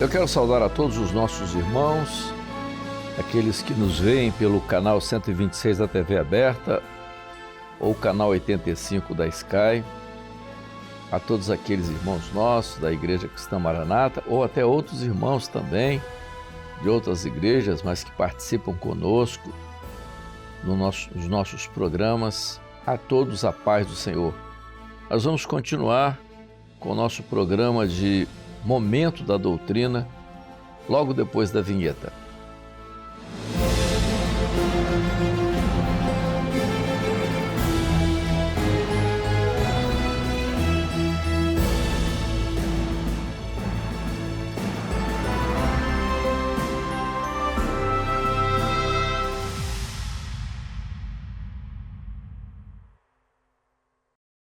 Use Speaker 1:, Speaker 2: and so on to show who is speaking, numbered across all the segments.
Speaker 1: Eu quero saudar a todos os nossos irmãos, aqueles que nos veem pelo canal 126 da TV aberta ou canal 85 da Sky, a todos aqueles irmãos nossos da Igreja Cristã Maranata ou até outros irmãos também de outras igrejas, mas que participam conosco nos nossos programas. A todos a paz do Senhor. Nós vamos continuar com o nosso programa de Momento da Doutrina, logo depois da vinheta.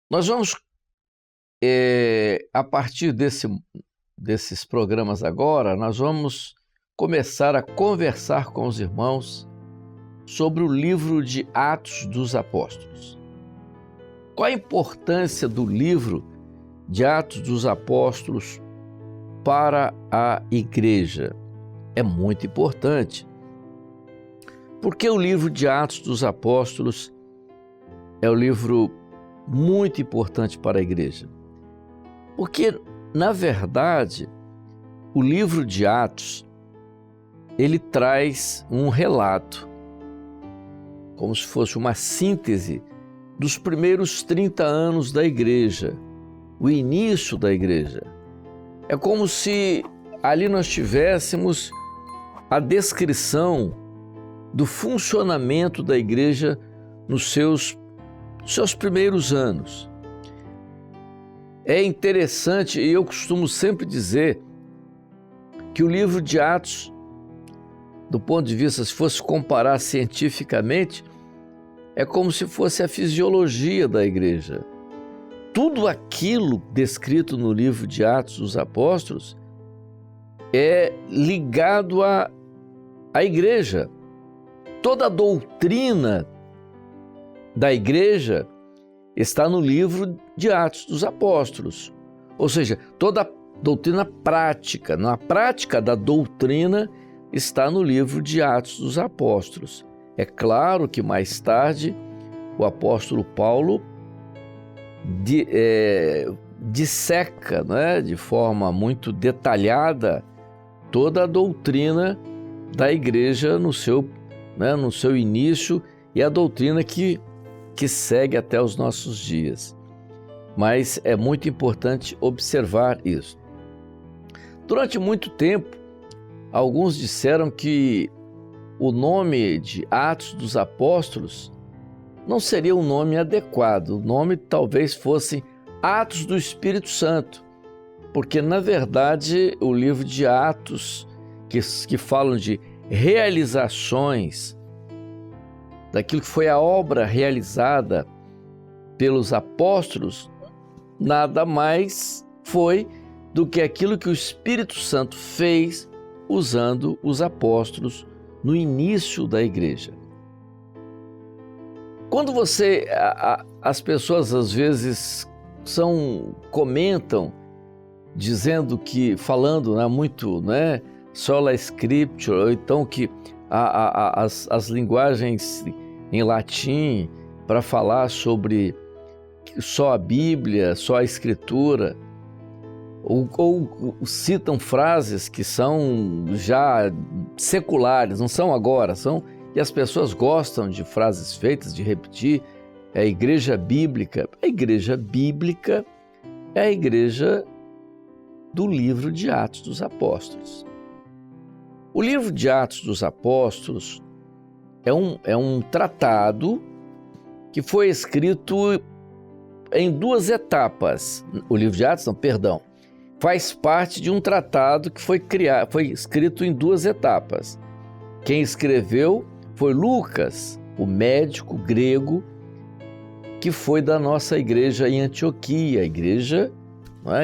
Speaker 1: Nós vamos, a partir desses programas agora, nós vamos começar a conversar com os irmãos sobre o livro de Atos dos Apóstolos. Qual a importância do livro de Atos dos Apóstolos para a igreja? É muito importante, porque o livro de Atos dos Apóstolos é um livro muito importante para a igreja. Porque, na verdade, o livro de Atos, ele traz um relato, como se fosse uma síntese dos primeiros 30 anos da igreja, o início da igreja. É como se ali nós tivéssemos a descrição do funcionamento da igreja nos seus primeiros anos. É interessante, e eu costumo sempre dizer que o livro de Atos, do ponto de vista, se fosse comparar cientificamente, é como se fosse a fisiologia da igreja. Tudo aquilo descrito no livro de Atos dos Apóstolos é ligado à igreja. Toda a doutrina da igreja está no livro de Atos dos Apóstolos. Ou seja, toda a doutrina prática, na prática da doutrina, está no livro de Atos dos Apóstolos. É claro que mais tarde o apóstolo Paulo disseca, né, de forma muito detalhada toda a doutrina da igreja no seu início e a doutrina que segue até os nossos dias. Mas é muito importante observar isso. Durante muito tempo, alguns disseram que o nome de Atos dos Apóstolos não seria um nome adequado. O nome talvez fosse Atos do Espírito Santo, porque, na verdade, o livro de Atos, que falam de realizações, daquilo que foi a obra realizada pelos apóstolos, nada mais foi do que aquilo que o Espírito Santo fez usando os apóstolos no início da igreja. Quando as pessoas às vezes comentam, dizendo falando muito, né, sola scriptura, ou então que as linguagens em latim para falar sobre só a Bíblia, só a Escritura, ou citam frases que são já seculares, não são agora, e as pessoas gostam de frases feitas, de repetir, é a igreja bíblica. A igreja bíblica é a igreja do livro de Atos dos Apóstolos. O livro de Atos dos Apóstolos é um tratado que foi escrito em duas etapas. O livro de Atos, faz parte de um tratado que foi escrito em duas etapas. Quem escreveu foi Lucas, o médico grego, que foi da nossa igreja em Antioquia, a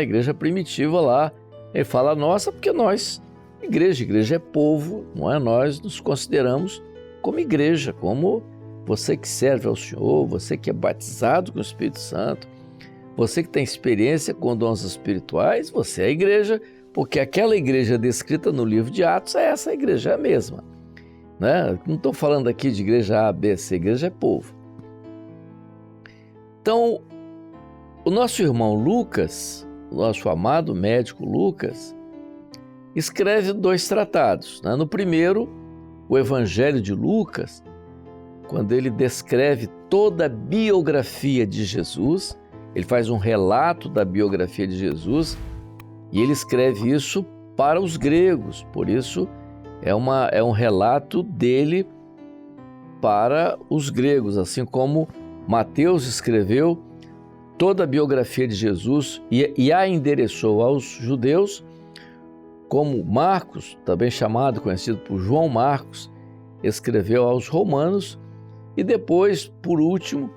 Speaker 1: igreja primitiva lá. Ele fala nossa porque nós, igreja é povo, não é? Nós nos consideramos como igreja, como você que serve ao Senhor, você que é batizado com o Espírito Santo, você que tem experiência com dons espirituais, você é a igreja, porque aquela igreja descrita no livro de Atos é essa igreja, é a mesma. Né? Não estou falando aqui de igreja A, B, C, igreja é povo. Então, o nosso irmão Lucas, o nosso amado médico Lucas, escreve 2 tratados. Né? No primeiro, o Evangelho de Lucas, quando ele descreve toda a biografia de Jesus, ele faz um relato da biografia de Jesus e ele escreve isso para os gregos, por isso é um relato dele para os gregos, assim como Mateus escreveu toda a biografia de Jesus e a endereçou aos judeus, como Marcos, também conhecido por João Marcos, escreveu aos romanos, e depois, por último,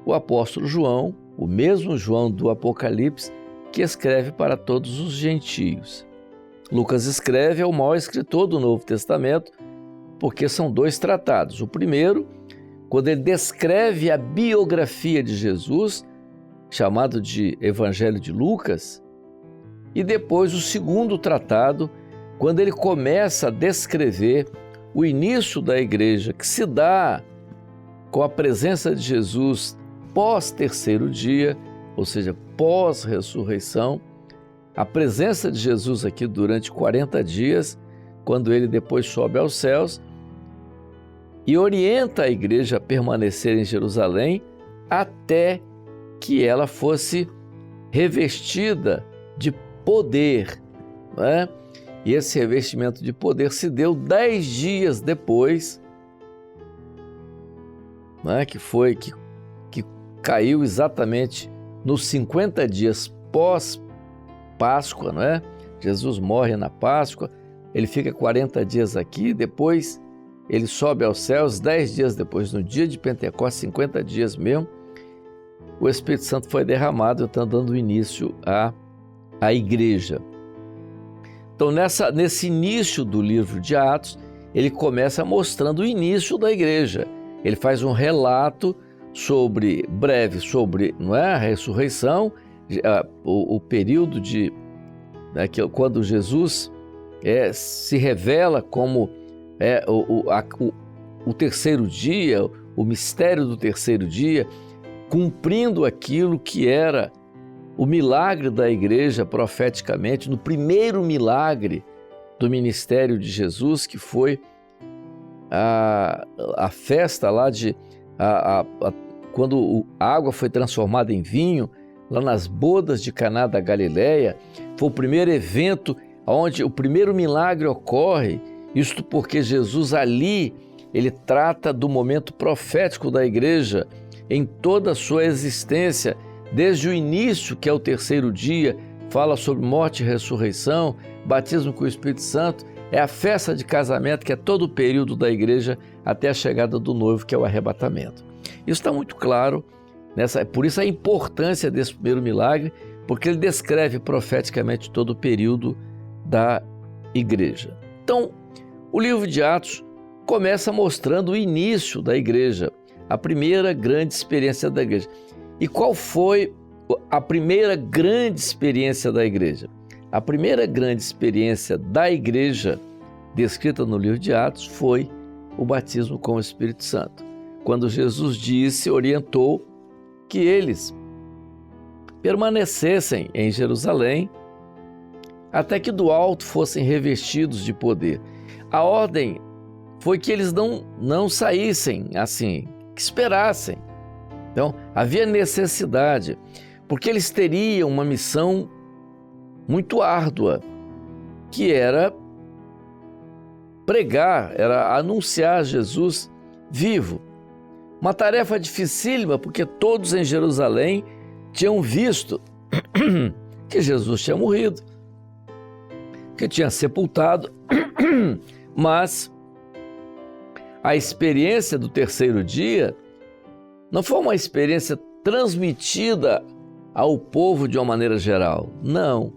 Speaker 1: o apóstolo João, o mesmo João do Apocalipse, que escreve para todos os gentios. Lucas escreve, é o maior escritor do Novo Testamento, porque são 2 tratados. O primeiro, quando ele descreve a biografia de Jesus, chamado de Evangelho de Lucas, e depois o segundo tratado, quando ele começa a descrever o início da igreja, que se dá com a presença de Jesus pós-terceiro dia, ou seja, pós-ressurreição, a presença de Jesus aqui durante 40 dias, quando ele depois sobe aos céus, e orienta a igreja a permanecer em Jerusalém até que ela fosse revestida de poder, né? E esse revestimento de poder se deu 10 dias depois, né? que caiu exatamente nos 50 dias pós-Páscoa, não é? Jesus morre na Páscoa, ele fica 40 dias aqui, depois ele sobe aos céus, 10 dias depois, no dia de Pentecostes, 50 dias mesmo, o Espírito Santo foi derramado, então dando início à igreja. Então, nesse início do livro de Atos, ele começa mostrando o início da igreja. Ele faz um relato breve sobre, não é, a ressurreição, o período quando Jesus se revela como o terceiro dia, o mistério do terceiro dia, cumprindo aquilo que era o milagre da igreja profeticamente, no primeiro milagre do ministério de Jesus, que foi a festa lá quando a água foi transformada em vinho, lá nas bodas de Caná da Galileia. Foi o primeiro evento onde o primeiro milagre ocorre, isto porque Jesus ali, ele trata do momento profético da igreja em toda a sua existência, desde o início, que é o terceiro dia, fala sobre morte e ressurreição, batismo com o Espírito Santo, é a festa de casamento, que é todo o período da igreja até a chegada do noivo, que é o arrebatamento. Isso está muito claro, por isso a importância desse primeiro milagre, porque ele descreve profeticamente todo o período da igreja. Então, o livro de Atos começa mostrando o início da igreja, a primeira grande experiência da igreja. E qual foi a primeira grande experiência da igreja? A primeira grande experiência da igreja descrita no livro de Atos foi o batismo com o Espírito Santo. Quando Jesus orientou que eles permanecessem em Jerusalém até que do alto fossem revestidos de poder. A ordem foi que eles não saíssem assim, que esperassem. Então, havia necessidade, porque eles teriam uma missão muito árdua, que era pregar, era anunciar Jesus vivo. Uma tarefa dificílima, porque todos em Jerusalém tinham visto que Jesus tinha morrido, que tinha sepultado, mas a experiência do terceiro dia não foi uma experiência transmitida ao povo de uma maneira geral, não.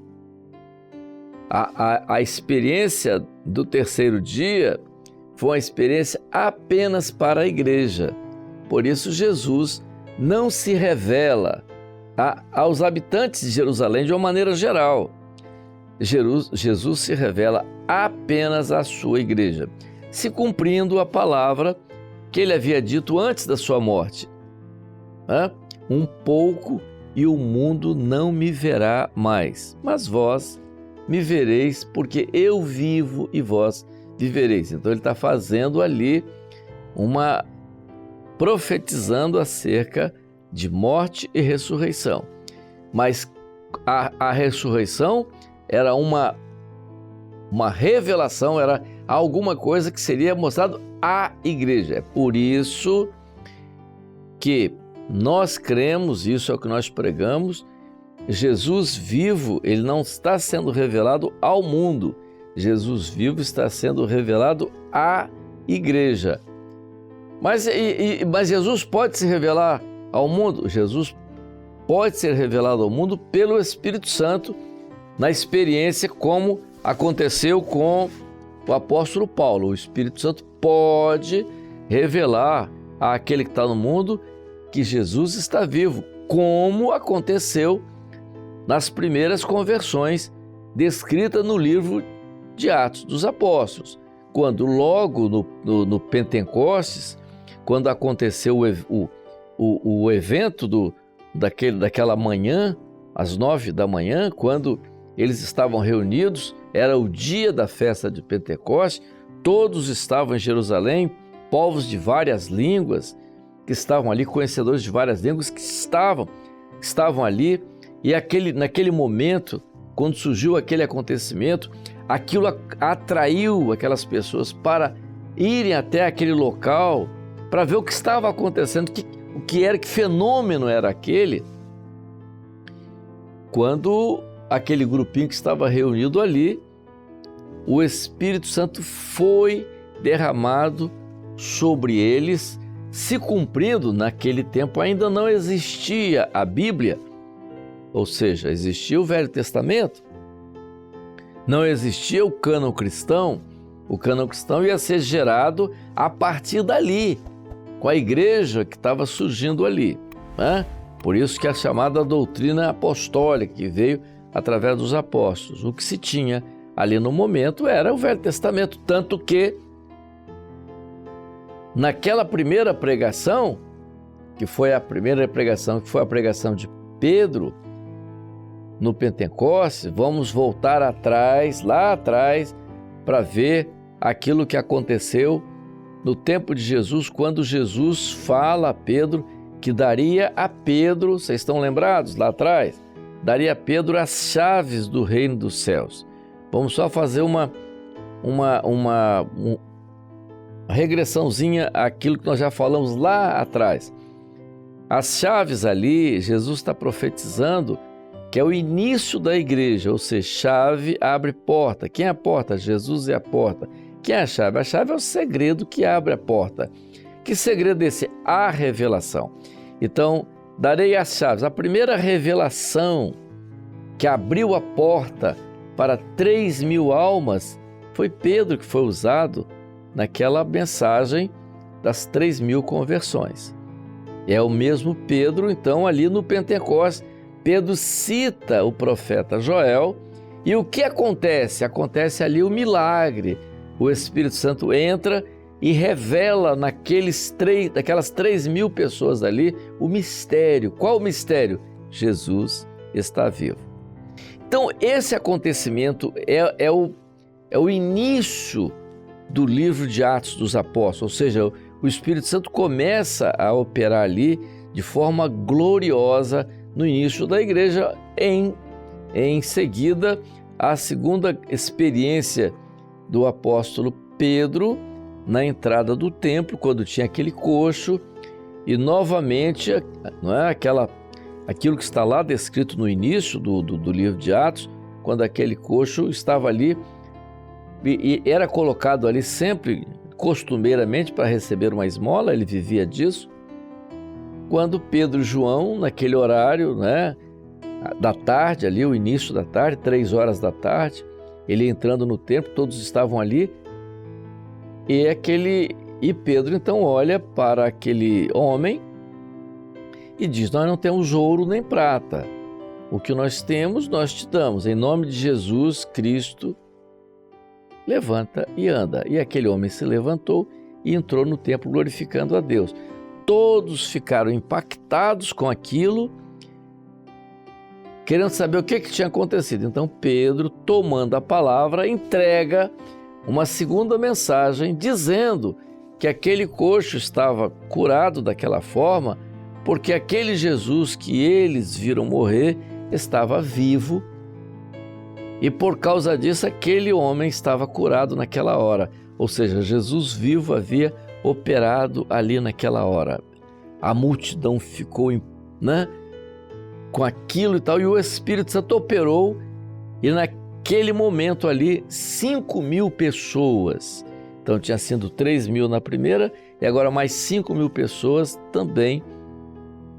Speaker 1: A experiência do terceiro dia foi uma experiência apenas para a igreja. Por isso, Jesus não se revela aos habitantes de Jerusalém de uma maneira geral. Jesus se revela apenas à sua igreja, se cumprindo a palavra que ele havia dito antes da sua morte. Um pouco e o mundo não me verá mais, mas vós me vereis, porque eu vivo e vós vivereis. Então ele está fazendo ali profetizando acerca de morte e ressurreição. Mas a ressurreição era uma revelação, era alguma coisa que seria mostrado à igreja. É por isso que nós cremos, isso é o que nós pregamos, Jesus vivo, ele não está sendo revelado ao mundo. Jesus vivo está sendo revelado à igreja. Mas Jesus pode se revelar ao mundo? Jesus pode ser revelado ao mundo pelo Espírito Santo, na experiência como aconteceu com o apóstolo Paulo. O Espírito Santo pode revelar àquele que está no mundo que Jesus está vivo, como aconteceu nas primeiras conversões descritas no livro de Atos dos Apóstolos, quando logo no Pentecostes, quando aconteceu o evento daquela manhã, às 9 da manhã, quando eles estavam reunidos, era o dia da festa de Pentecostes, todos estavam em Jerusalém, povos de várias línguas, que estavam ali, conhecedores de várias línguas, que estavam ali, e naquele momento, quando surgiu aquele acontecimento, aquilo atraiu aquelas pessoas para irem até aquele local, para ver o que estava acontecendo, que fenômeno era aquele, quando aquele grupinho que estava reunido ali, o Espírito Santo foi derramado sobre eles, se cumprindo. Naquele tempo ainda não existia a Bíblia, ou seja, existia o Velho Testamento, não existia o cânon cristão. O cânon cristão ia ser gerado a partir dali, com a igreja que estava surgindo ali, né? Por isso que é chamada doutrina apostólica, que veio através dos apóstolos. O que se tinha ali no momento era o Velho Testamento, tanto que naquela primeira pregação, que foi a pregação de Pedro, no Pentecostes, vamos voltar lá atrás, para ver aquilo que aconteceu no tempo de Jesus, quando Jesus fala a Pedro que daria a Pedro, vocês estão lembrados lá atrás? Daria a Pedro as chaves do reino dos céus. Vamos só fazer uma regressãozinha àquilo que nós já falamos lá atrás. As chaves ali, Jesus está profetizando que é o início da igreja, ou seja, chave abre porta. Quem é a porta? Jesus é a porta. Quem é a chave? A chave é o segredo que abre a porta. Que segredo é esse? A revelação. Então, darei as chaves. A primeira revelação que abriu a porta para 3.000 almas foi Pedro, que foi usado naquela mensagem das 3.000 conversões. É o mesmo Pedro, então, ali no Pentecostes, Pedro cita o profeta Joel, e o que acontece? Acontece ali o milagre. O Espírito Santo entra e revela daquelas 3.000 pessoas ali o mistério. Qual o mistério? Jesus está vivo. Então, esse acontecimento é o início do livro de Atos dos Apóstolos, ou seja, o Espírito Santo começa a operar ali de forma gloriosa no início da igreja. Em seguida, a segunda experiência do apóstolo Pedro na entrada do templo, quando tinha aquele coxo, e novamente, não é, aquilo que está lá descrito no início do livro de Atos, quando aquele coxo estava ali e era colocado ali sempre, costumeiramente, para receber uma esmola, ele vivia disso. Quando Pedro e João, naquele horário, né, da tarde, ali, o início da tarde, 3 horas da tarde, ele entrando no templo, todos estavam ali, e Pedro então olha para aquele homem e diz: nós não temos ouro nem prata, o que nós temos, nós te damos. Em nome de Jesus Cristo, levanta e anda. E aquele homem se levantou e entrou no templo glorificando a Deus. Todos ficaram impactados com aquilo, querendo saber o que tinha acontecido. Então Pedro, tomando a palavra, entrega uma segunda mensagem, dizendo que aquele coxo estava curado daquela forma, porque aquele Jesus que eles viram morrer estava vivo, e por causa disso aquele homem estava curado naquela hora. Ou seja, Jesus vivo havia operado ali naquela hora. A multidão ficou, com aquilo e tal, e o Espírito Santo operou, e naquele momento ali, 5.000 pessoas, então tinha sido 3.000 na primeira, e agora mais 5.000 pessoas também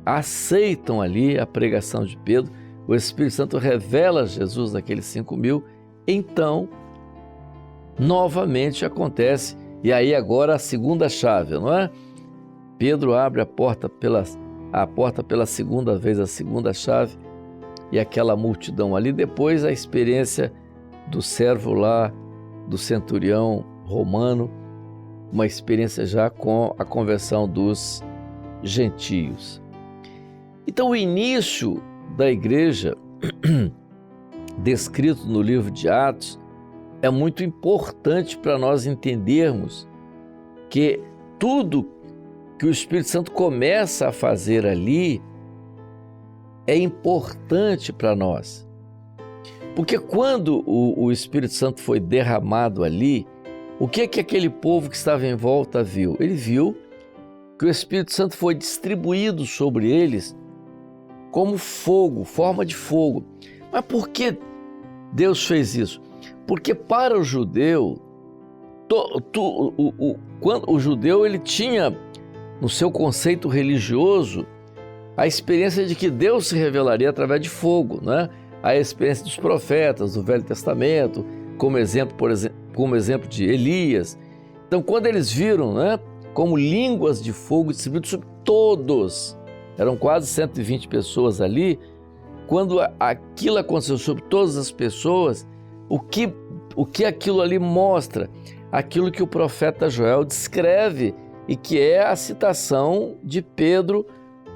Speaker 1: aceitam ali a pregação de Pedro. O Espírito Santo revela Jesus naqueles 5.000, então novamente acontece, e aí agora a segunda chave, não é? Pedro abre a porta pela segunda vez, a segunda chave, e aquela multidão ali. Depois a experiência do servo lá, do centurião romano, uma experiência já com a conversão dos gentios. Então o início da igreja, descrito no livro de Atos, é muito importante para nós entendermos que tudo que o Espírito Santo começa a fazer ali é importante para nós. Porque quando o Espírito Santo foi derramado ali, o que aquele povo que estava em volta viu? Ele viu que o Espírito Santo foi distribuído sobre eles como fogo, forma de fogo. Mas por que Deus fez isso? Porque para o judeu, quando o judeu ele tinha no seu conceito religioso a experiência de que Deus se revelaria através de fogo, né? A experiência dos profetas do Velho Testamento, como exemplo de Elias. Então, quando eles viram, como línguas de fogo distribuídas sobre todos, eram quase 120 pessoas ali, quando aquilo aconteceu sobre todas as pessoas, o que aquilo ali mostra? Aquilo que o profeta Joel descreve e que é a citação de Pedro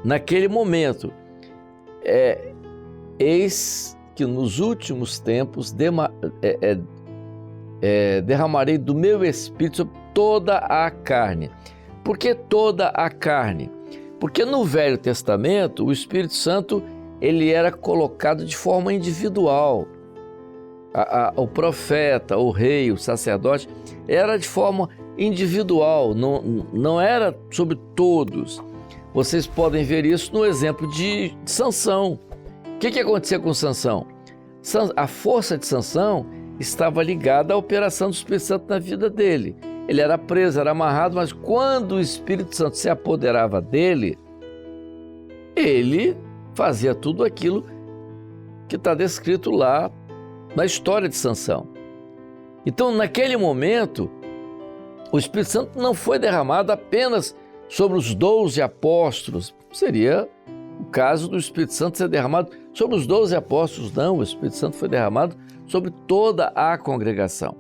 Speaker 1: naquele momento. Eis que nos últimos tempos derramarei do meu Espírito sobre toda a carne. Por que toda a carne? Porque no Velho Testamento o Espírito Santo ele era colocado de forma individual. O profeta, o rei, o sacerdote, era de forma individual, não era sobre todos. Vocês podem ver isso no exemplo de Sansão. O que acontecia com Sansão? A força de Sansão estava ligada à operação do Espírito Santo na vida dele. Ele era preso, era amarrado, mas quando o Espírito Santo se apoderava dele, ele fazia tudo aquilo que está descrito lá na história de Sansão. Então, naquele momento, o Espírito Santo não foi derramado apenas sobre os 12 apóstolos. Seria o caso do Espírito Santo ser derramado sobre os 12 apóstolos. Não, o Espírito Santo foi derramado sobre toda a congregação.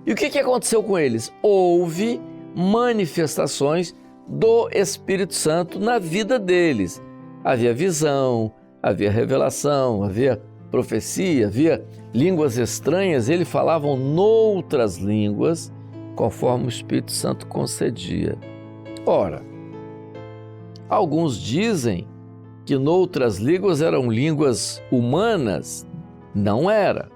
Speaker 1: E o que aconteceu com eles? Houve manifestações do Espírito Santo na vida deles. Havia visão, havia revelação, havia profecia, havia línguas estranhas. Eles falavam noutras línguas, conforme o Espírito Santo concedia. Ora, alguns dizem que noutras línguas eram línguas humanas. Não era.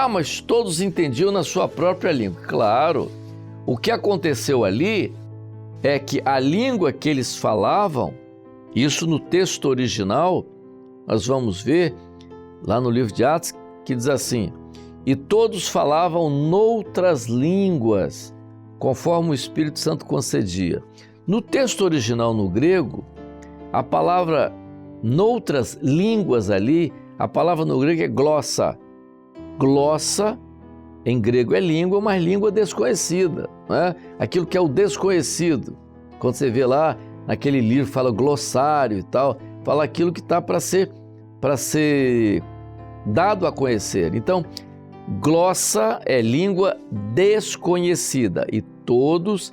Speaker 1: Mas todos entendiam na sua própria língua. Claro, o que aconteceu ali é que a língua que eles falavam, isso no texto original, nós vamos ver lá no livro de Atos, que diz assim: e todos falavam noutras línguas, conforme o Espírito Santo concedia. No texto original no grego, a palavra noutras línguas ali, a palavra no grego é glossa. Glossa, em grego, é língua, mas língua desconhecida, né? Aquilo que é o desconhecido. Quando você vê lá, naquele livro, fala glossário e tal, fala aquilo que está para ser para ser dado a conhecer. Então, glossa é língua desconhecida e todos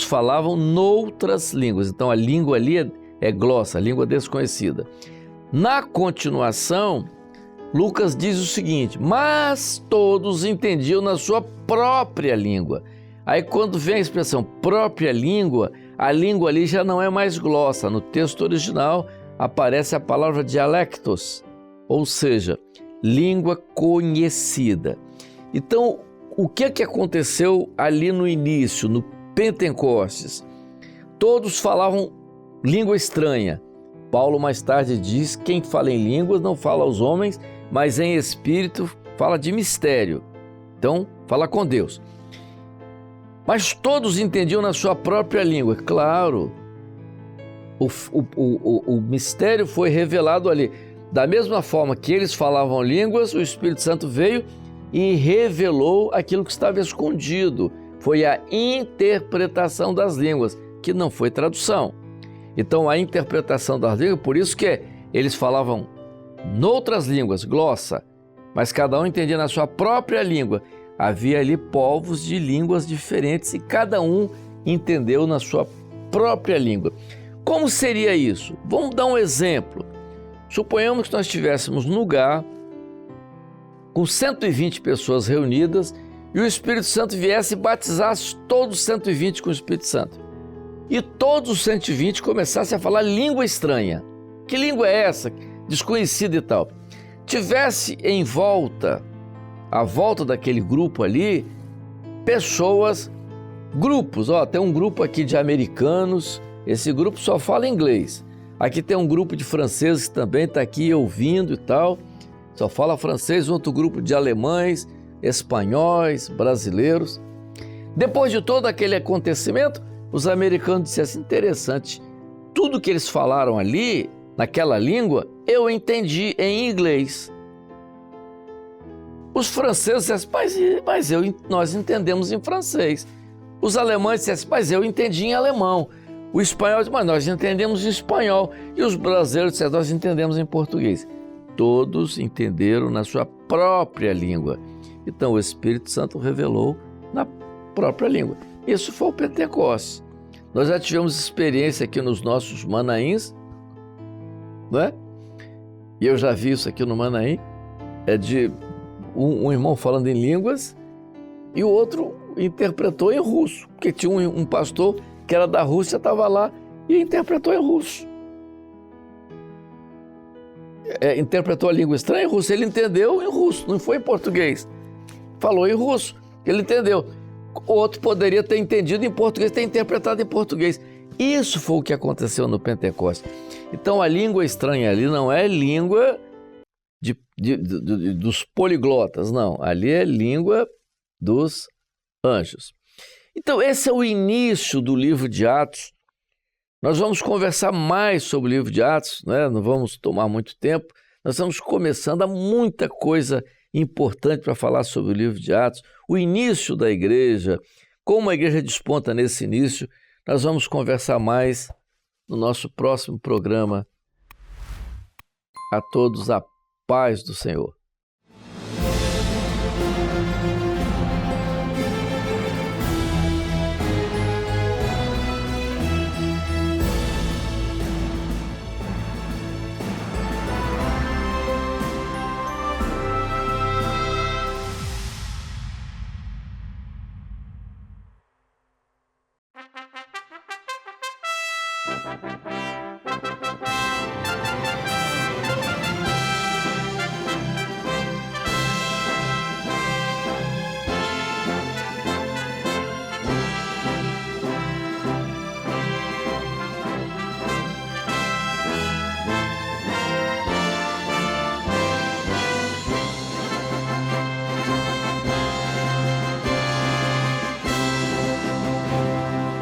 Speaker 1: falavam noutras línguas. Então, a língua ali é glossa, língua desconhecida. Na continuação, Lucas diz o seguinte: mas todos entendiam na sua própria língua. Aí quando vem a expressão própria língua, a língua ali já não é mais glossa. No texto original aparece a palavra dialectos, ou seja, língua conhecida. Então, o que aconteceu ali no início, no Pentecostes? Todos falavam língua estranha. Paulo mais tarde diz: quem fala em línguas não fala aos homens, mas em espírito fala de mistério. Então, fala com Deus. Mas todos entendiam na sua própria língua. Claro, o mistério foi revelado ali. Da mesma forma que eles falavam línguas, o Espírito Santo veio e revelou aquilo que estava escondido. Foi a interpretação das línguas, que não foi tradução. Então, a interpretação das línguas, por isso que eles falavam noutras línguas, glossa, mas cada um entendia na sua própria língua. Havia ali povos de línguas diferentes e cada um entendeu na sua própria língua. Como seria isso? Vamos dar um exemplo. Suponhamos que nós estivéssemos num lugar com 120 pessoas reunidas e o Espírito Santo viesse e batizasse todos os 120 com o Espírito Santo. E todos os 120 começassem a falar língua estranha. Que língua é essa? Desconhecida e tal. Tivesse em volta, à volta daquele grupo ali, pessoas, grupos. Tem um grupo aqui de americanos, esse grupo só fala inglês. Aqui tem um grupo de franceses que também está aqui ouvindo e tal, só fala francês, outro grupo de alemães, espanhóis, brasileiros. Depois de todo aquele acontecimento, os americanos disseram assim: interessante, tudo que eles falaram ali, naquela língua, eu entendi em inglês. Os franceses disseram: mas nós entendemos em francês. Os alemães disseram: mas eu entendi em alemão. O espanhol disse: mas nós entendemos em espanhol. E os brasileiros disseram: nós entendemos em português. Todos entenderam na sua própria língua. Então o Espírito Santo revelou na própria língua. Isso foi o Pentecostes. Nós já tivemos experiência aqui nos nossos Manaíns, não é? E eu já vi isso aqui no Manaim, é de um irmão falando em línguas e o outro interpretou em russo, porque tinha um pastor que era da Rússia, estava lá e interpretou em russo. Interpretou a língua estranha em russo, ele entendeu em russo, não foi em português. Falou em russo, ele entendeu. O outro poderia ter entendido em português, ter interpretado em português. Isso foi o que aconteceu no Pentecostes. Então a língua estranha ali não é língua dos poliglotas, não. Ali é língua dos anjos. Então esse é o início do livro de Atos. Nós vamos conversar mais sobre o livro de Atos, né? Não vamos tomar muito tempo. Nós estamos começando, há muita coisa importante para falar sobre o livro de Atos. O início da igreja, como a igreja desponta nesse início, nós vamos conversar mais no nosso próximo programa. A todos a paz do Senhor.